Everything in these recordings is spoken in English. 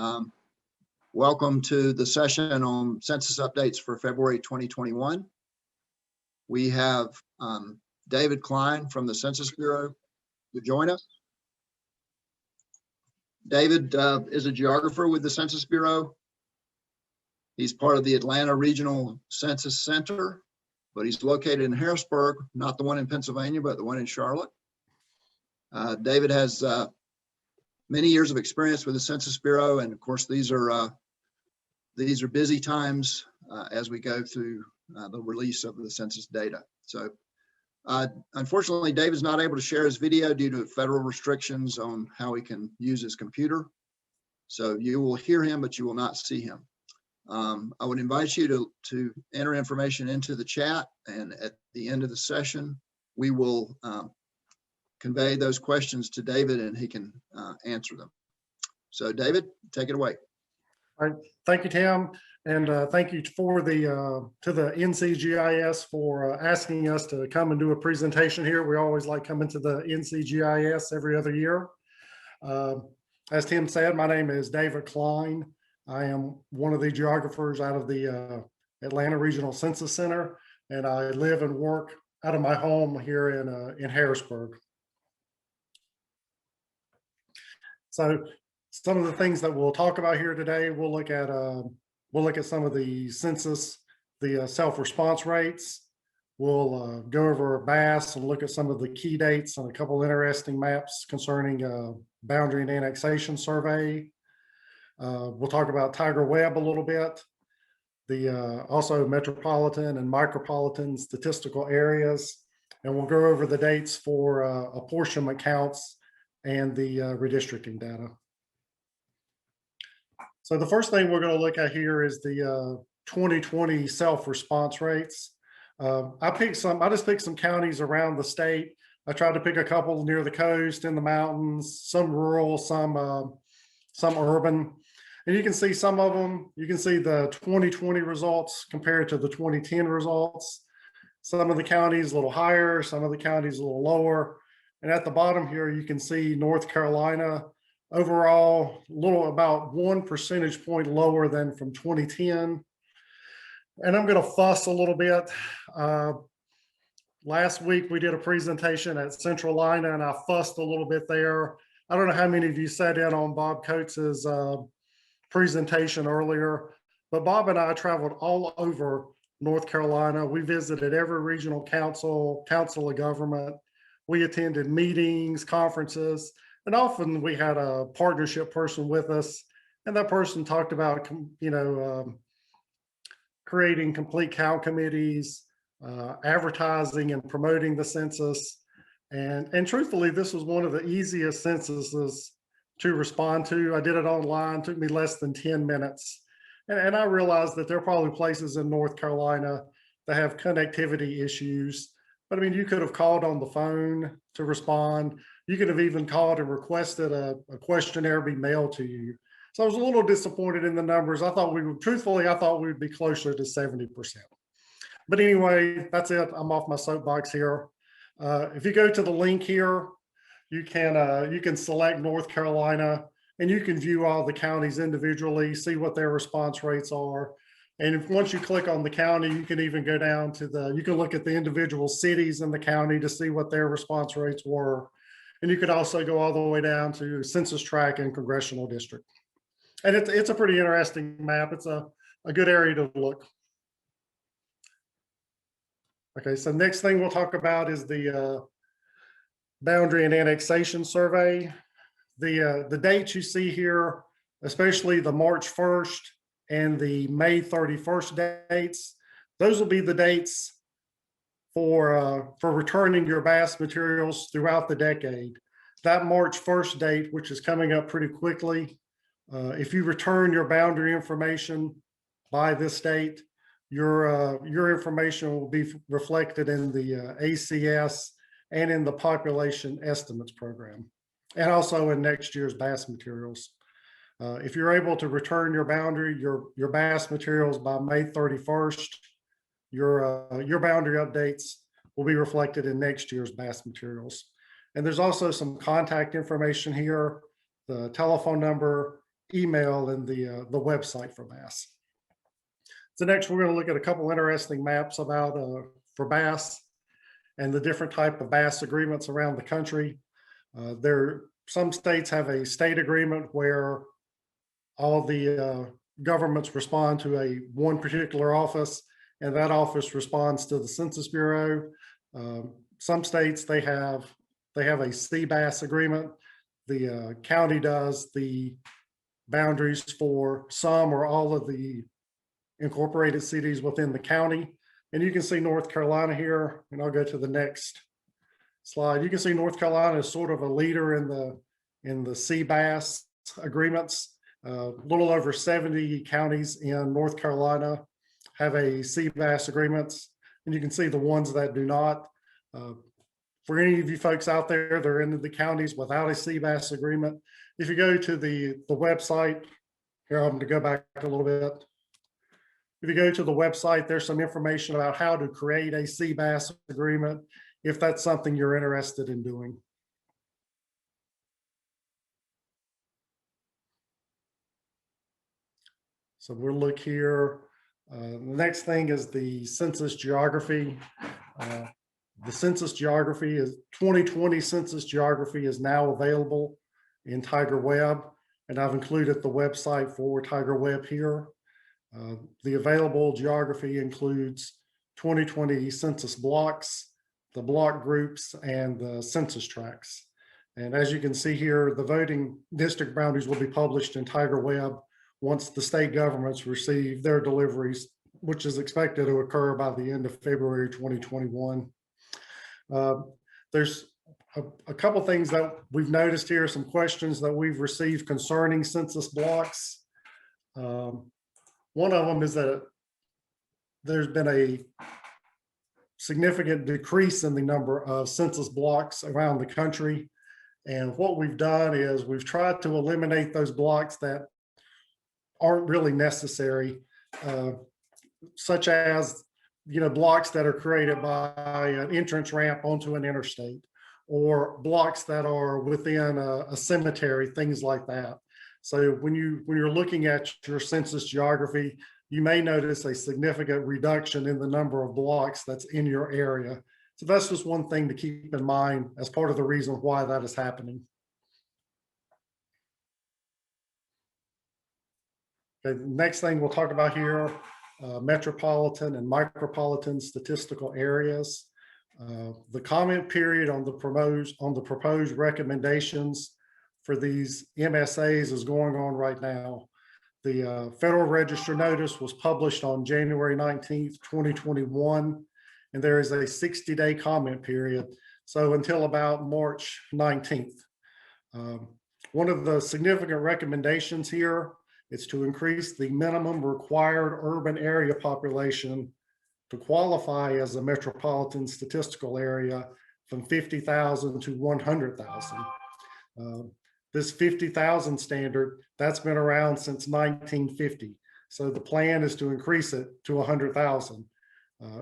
Um, Welcome to the session on census updates for February 2021. We have David Klein from the Census Bureau to join us. David is a geographer with the Census Bureau. He's part of the Atlanta Regional Census Center, but he's located in Harrisburg, not the one in Pennsylvania, but the one in Charlotte. David has many years of experience with the Census Bureau, and of course, these are busy times as we go through the release of the census data. So unfortunately, Dave is not able to share his video due to federal restrictions on how he can use his computer. So you will hear him, but you will not see him. I would invite you to enter information into the chat, and at the end of the session, we will convey those questions to David and he can answer them. So David, take it away. All right, thank you, Tim, and thank you to the NCGIS for asking us to come and do a presentation here. We always like coming to the NCGIS every other year. As Tim said, my name is David Klein. I am one of the geographers out of the Atlanta Regional Census Center, and I live and work out of my home here in Harrisburg. So some of the things that we'll talk about here today, we'll look at some of the census, the self-response rates. We'll go over BAS and look at some of the key dates and a couple interesting maps concerning boundary and annexation survey. We'll talk about TIGERWeb a little bit, also Metropolitan and Micropolitan statistical areas, and we'll go over the dates for apportionment counts and the redistricting data. So the first thing we're going to look at here is the 2020 self-response rates. I just picked some counties around the state. I tried to pick a couple near the coast, in the mountains, some rural, some urban. And you can see some of them. You can see the 2020 results compared to the 2010 results. Some of the counties a little higher, some of the counties a little lower. And at the bottom here, you can see North Carolina overall, about 1 percentage point lower than from 2010. And I'm going to fuss a little bit. Last week, we did a presentation at Central Lina, and I fussed a little bit there. I don't know how many of you sat in on Bob Coates's presentation earlier, but Bob and I traveled all over North Carolina. We visited every regional council of government. We attended meetings, conferences, and often we had a partnership person with us, and that person talked about, creating complete count committees, advertising and promoting the census. And truthfully, this was one of the easiest censuses to respond to. I did it online, took me less than 10 minutes. And I realized that there are probably places in North Carolina that have connectivity issues. But I mean, you could have called on the phone to respond. You could have even called and requested a questionnaire be mailed to you. So I was a little disappointed in the numbers. I thought we'd be closer to 70%. But anyway, that's it. I'm off my soapbox here. If you go to the link here, you can select North Carolina, and you can view all the counties individually, see what their response rates are. And once you click on the county, you can even go down to you can look at the individual cities in the county to see what their response rates were. And you could also go all the way down to census tract and congressional district. And it's a pretty interesting map. It's a good area to look. Okay, so next thing we'll talk about is the boundary and annexation survey. The dates you see here, especially the March 1st and the May 31st dates, those will be the dates for returning your BAS materials throughout the decade. That March 1st date, which is coming up pretty quickly, if you return your boundary information by this date, your information will be reflected in the ACS and in the population estimates program, and also in next year's BAS materials. If you're able to return your boundary, your BAS materials by May 31st, your boundary updates will be reflected in next year's BAS materials. And there's also some contact information here, the telephone number, email and the website for BASS. So next, we're going to look at a couple interesting maps about for BASS and the different type of BASS agreements around the country. Some states have a state agreement where all the governments respond to one particular office, and that office responds to the Census Bureau. Some states they have a CBAS agreement. The county does the boundaries for some or all of the incorporated cities within the county. And you can see North Carolina here, and I'll go to the next slide. You can see North Carolina is sort of a leader in the CBAS agreements. A little over 70 counties in North Carolina have a CBAS agreements, and you can see the ones that do not. For any of you folks out there that are in the counties without a CBAS agreement, if you go to the website, here I'm going to go back a little bit. If you go to the website, there's some information about how to create a CBAS agreement if that's something you're interested in doing. So we'll look here. The next thing is the Census Geography. The Census Geography is 2020 Census Geography is now available in TIGERWeb, and I've included the website for TIGERWeb here. The available geography includes 2020 census blocks, the block groups, and the census tracts. And as you can see here, the voting district boundaries will be published in TIGERWeb once the state governments receive their deliveries, which is expected to occur by the end of February 2021. There's a couple things that we've noticed here, some questions that we've received concerning census blocks. One of them is that there's been a significant decrease in the number of census blocks around the country. And what we've done is we've tried to eliminate those blocks that aren't really necessary, such as blocks that are created by an entrance ramp onto an interstate, or blocks that are within a cemetery, things like that. So when you're looking at your census geography, you may notice a significant reduction in the number of blocks that's in your area. So that's just one thing to keep in mind as part of the reason why that is happening. Okay, the next thing we'll talk about here, metropolitan and micropolitan statistical areas. The comment period on the proposed recommendations for these MSAs is going on right now. The Federal Register notice was published on January 19th, 2021, and there is a 60-day comment period, so until about March 19th. One of the significant recommendations here is to increase the minimum required urban area population to qualify as a metropolitan statistical area from 50,000 to 100,000. This 50,000 standard, that's been around since 1950. So the plan is to increase it to 100,000.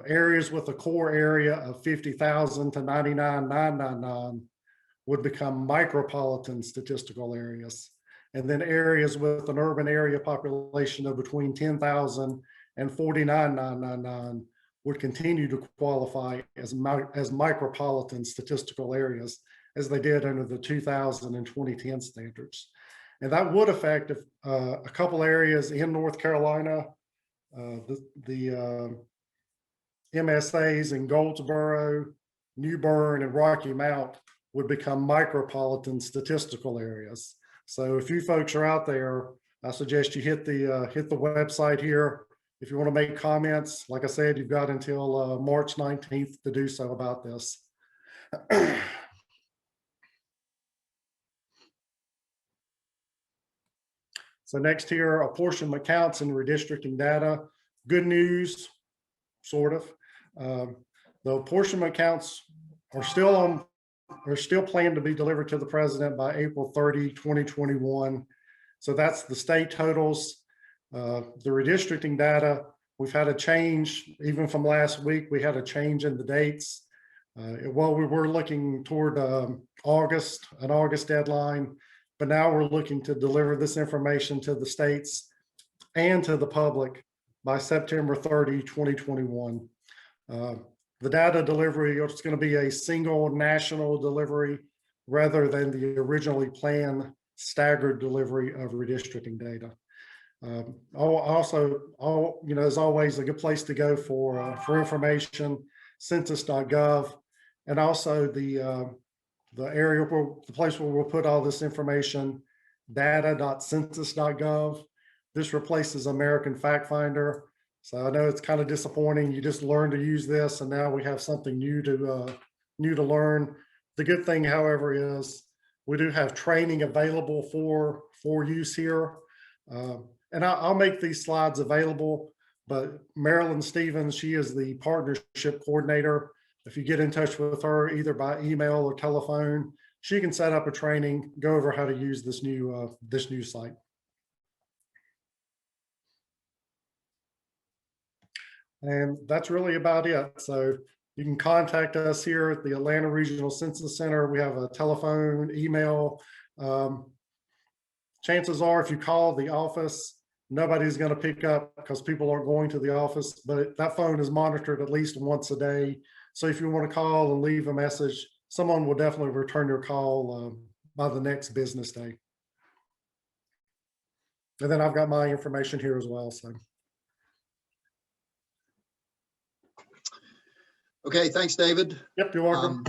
Areas with a core area of 50,000 to 99,999 would become micropolitan statistical areas. And then areas with an urban area population of between 10,000 and 49,999 would continue to qualify as micropolitan statistical areas, as they did under the 2000 and 2010 standards. And that would affect a couple areas in North Carolina. The MSAs in Goldsboro, New Bern, and Rocky Mount would become micropolitan statistical areas. So if you folks are out there, I suggest you hit the website here. If you want to make comments, like I said, you've got until March 19th to do so about this. So next here, apportionment counts and redistricting data. Good news, sort of. The apportionment counts are still planned to be delivered to the president by April 30, 2021. So that's the state totals. The redistricting data, we've had a change, even from last week, we had a change in the dates. While we were looking toward an August deadline, but now we're looking to deliver this information to the states and to the public by September 30, 2021. The data delivery is going to be a single national delivery rather than the originally planned staggered delivery of redistricting data. As always, a good place to go for information, census.gov, and also the place where we'll put all this information, data.census.gov. This replaces American Fact Finder. So I know it's kind of disappointing. You just learn to use this, and now we have something new to learn. The good thing, however, is we do have training available for use here. And I'll make these slides available, but Marilyn Stevens, she is the partnership coordinator. If you get in touch with her, either by email or telephone, she can set up a training, go over how to use this new site. And that's really about it. So you can contact us here at the Atlanta Regional Census Center. We have a telephone, email. Chances are, if you call the office, nobody's going to pick up because people aren't going to the office, but that phone is monitored at least once a day. So if you want to call and leave a message, someone will definitely return your call by the next business day. And then I've got my information here as well. So. Okay, thanks, David. Yep, you're welcome.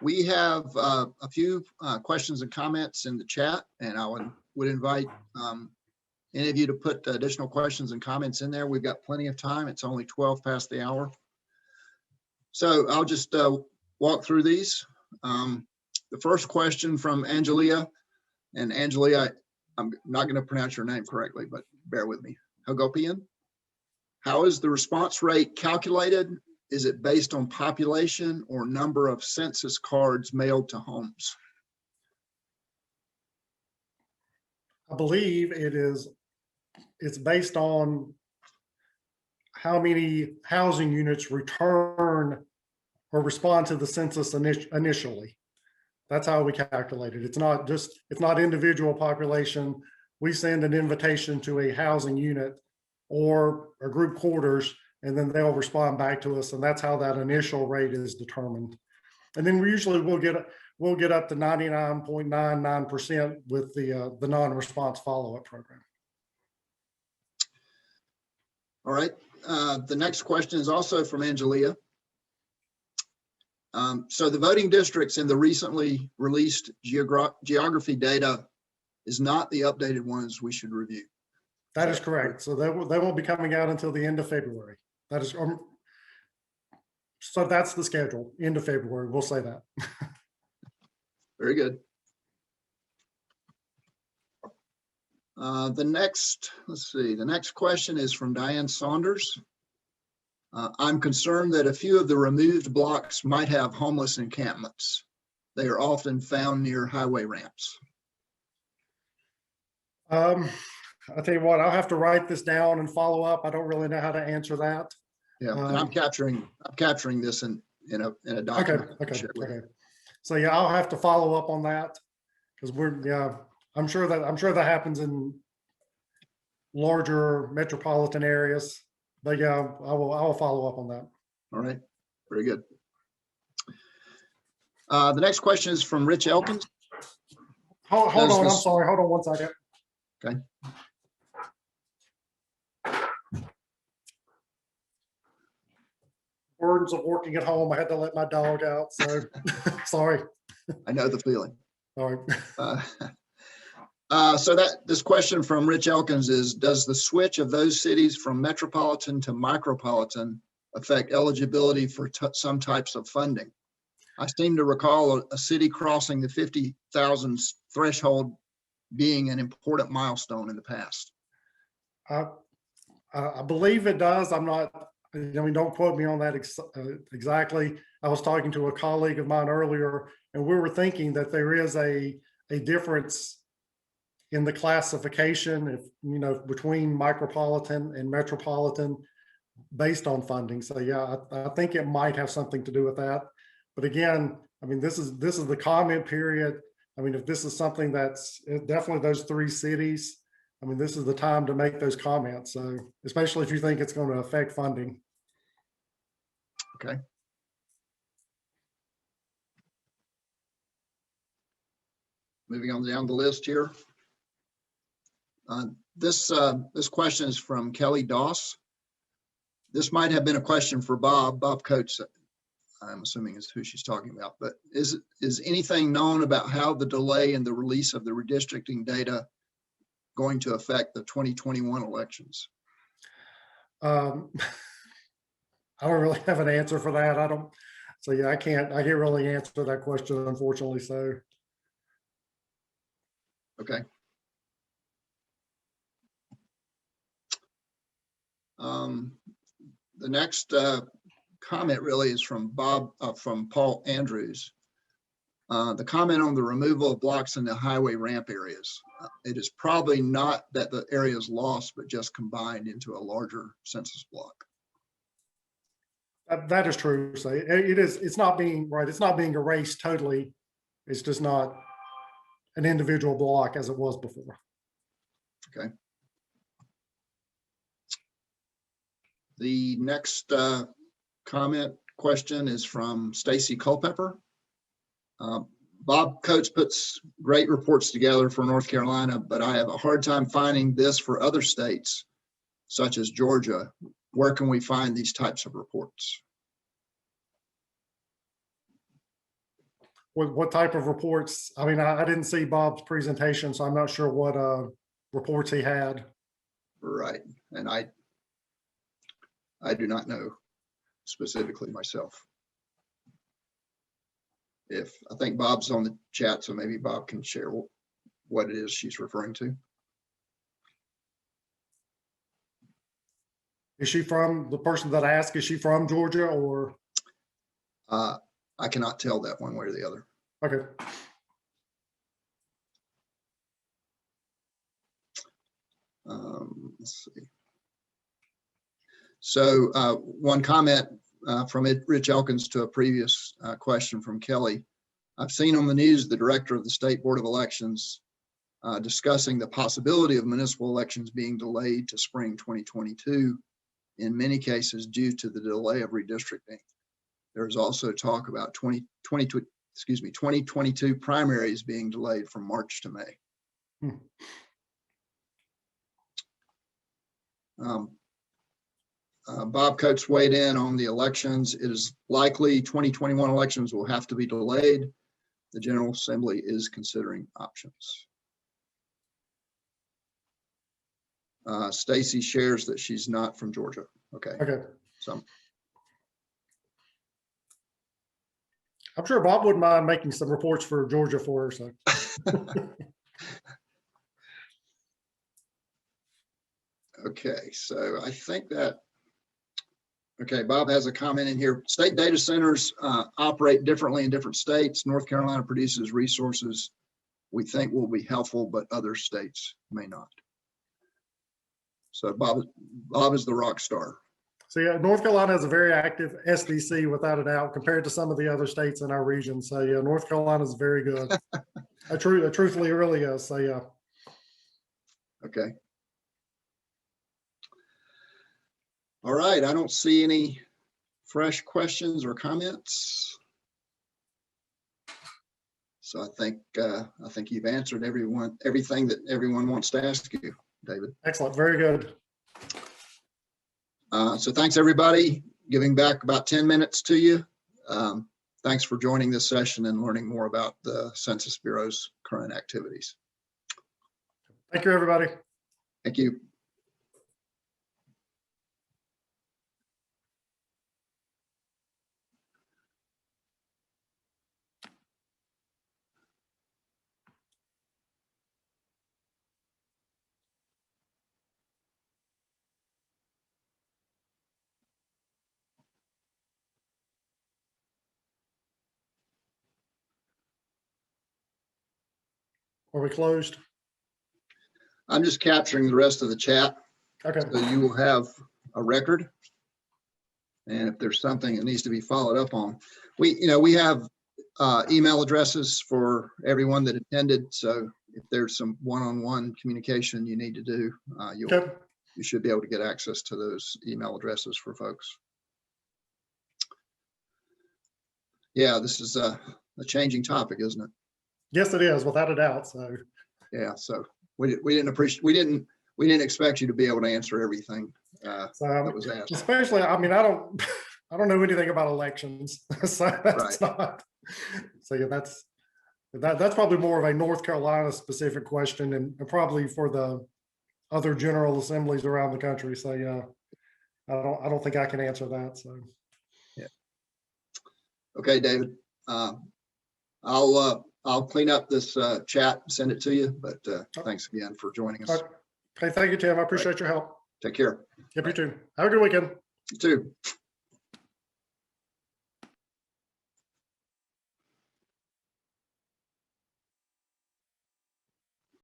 We have a few questions and comments in the chat, and I would invite any of you to put additional questions and comments in there. We've got plenty of time. It's only 12 past the hour. So I'll just walk through these. The first question from Angelia, and Angelia, I'm not going to pronounce your name correctly, but bear with me. Hagopian. How is the response rate calculated? Is it based on population or number of census cards mailed to homes? I believe it's based on how many housing units return or respond to the census initially. That's how we calculate it. It's not individual population. We send an invitation to a housing unit or a group quarters, and then they'll respond back to us, and that's how that initial rate is determined. And then we usually we'll get up to 99.99% with the non-response follow-up program. All right. The next question is also from Angelia. So the voting districts in the recently released geography data is not the updated ones we should review. That is correct. So they won't be coming out until the end of February. That is, so that's the schedule, end of February, we'll say that. Very good. The next question is from Diane Saunders. I'm concerned that a few of the removed blocks might have homeless encampments. They are often found near highway ramps. I'll tell you what, I'll have to write this down and follow up. I don't really know how to answer that. Yeah, and I'm capturing this in a document. Okay. So yeah, I'll have to follow up on that because I'm sure that happens in larger metropolitan areas. But yeah, I will follow up on that. All right, very good. The next question is from Rich Elkins. Hold on, I'm sorry. Hold on one second. Okay. Burdens of working at home. I had to let my dog out, so sorry. I know the feeling. Sorry. So this question from Rich Elkins is, does the switch of those cities from metropolitan to micropolitan affect eligibility for some types of funding? I seem to recall a city crossing the 50,000 threshold being an important milestone in the past. I believe it does. I'm not, don't quote me on that exactly. I was talking to a colleague of mine earlier, and we were thinking that there is a difference in the classification, between micropolitan and metropolitan based on funding. So yeah, I think it might have something to do with that. But again, this is the comment period. I mean, if this is something that's definitely those 3 cities, I mean, this is the time to make those comments. So especially if you think it's going to affect funding. Okay. Moving on down the list here. This question is from Kelly Doss. This might have been a question for Bob Coates, I'm assuming is who she's talking about, but is anything known about how the delay in the release of the redistricting data going to affect the 2021 elections? I don't really have an answer for that. So yeah, I can't really answer that question, unfortunately. So. Okay. The next comment really is from Paul Andrews. The comment on the removal of blocks in the highway ramp areas. It is probably not that the area is lost, but just combined into a larger census block. That is true. So it is. It's not being right. It's not being erased totally. It's just not an individual block as it was before. Okay. The next question is from Stacy Culpepper. Bob Coates puts great reports together for North Carolina, but I have a hard time finding this for other states, such as Georgia. Where can we find these types of reports? What type of reports? I mean, I didn't see Bob's presentation, so I'm not sure what reports he had. Right, and I do not know specifically myself. I think Bob's on the chat, so maybe Bob can share what it is she's referring to. Is she from, the person that asked, is she from Georgia or? I cannot tell that one way or the other. Okay. Let's see. So one comment from Rich Elkins to a previous question from Kelly. I've seen on the news the director of the State Board of Elections discussing the possibility of municipal elections being delayed to spring 2022, in many cases due to the delay of redistricting. There's also talk about 2022 primaries being delayed from March to May. Bob Coates weighed in on the elections. It is likely 2021 elections will have to be delayed. The General Assembly is considering options. Stacy shares that she's not from Georgia. Okay. Okay. So I'm sure Bob wouldn't mind making some reports for Georgia for her. So. Okay, so I think that, okay, Bob has a comment in here. State data centers operate differently in different states. North Carolina produces resources we think will be helpful, but other states may not. So Bob is the rock star. So yeah, North Carolina has a very active SDC without a doubt compared to some of the other states in our region. So yeah, North Carolina is very good. Truthfully, it really is. So yeah. Okay. All right, I don't see any fresh questions or comments. So I think you've answered everything that everyone wants to ask you, David. Excellent, very good. So thanks everybody, giving back about 10 minutes to you. Thanks for joining this session and learning more about the Census Bureau's current activities. Thank you, everybody. Thank you. Are we closed? I'm just capturing the rest of the chat. Okay. So you will have a record. And if there's something that needs to be followed up on, we have email addresses for everyone that attended. So if there's some one-on-one communication you need to do, Okay. you should be able to get access to those email addresses for folks. Yeah, this is a changing topic, isn't it? Yes, it is, without a doubt. So Yeah, so we didn't expect you to be able to answer everything that was asked. especially, I mean, I don't know anything about elections, so that's not. So yeah, that's probably more of a North Carolina specific question, and probably for the other general assemblies around the country. So yeah, I don't think I can answer that. So yeah. Okay, David. I'll clean up this chat and send it to you. But thanks again for joining us. Okay, thank you, Tim. I appreciate your help. Take care. Yep, you too. Have a good weekend. You too.